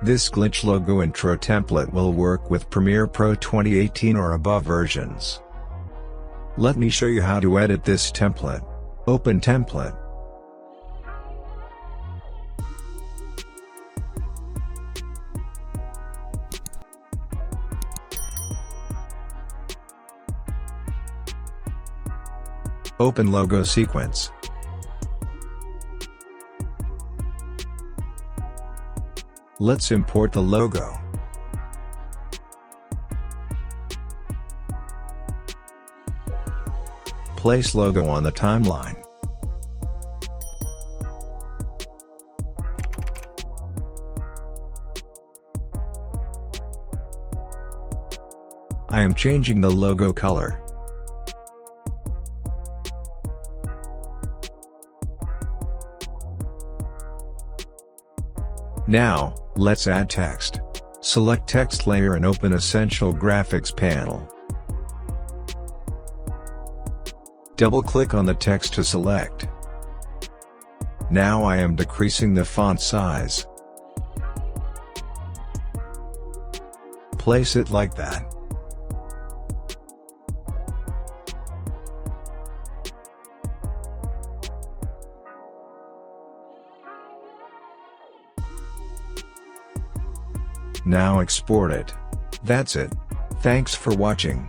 This glitch logo intro template will work with Premiere Pro 2018 or above versions. Let me show you how to edit this template. Open Template. Open Logo Sequence. Let's import the logo. Place logo on the timeline. I am changing the logo color. Now, let's add text. Select Text Layer and open Essential Graphics panel. Double-click on the text to select. Now I am decreasing the font size. Place it like that. Now export it. That's it. Thanks for watching.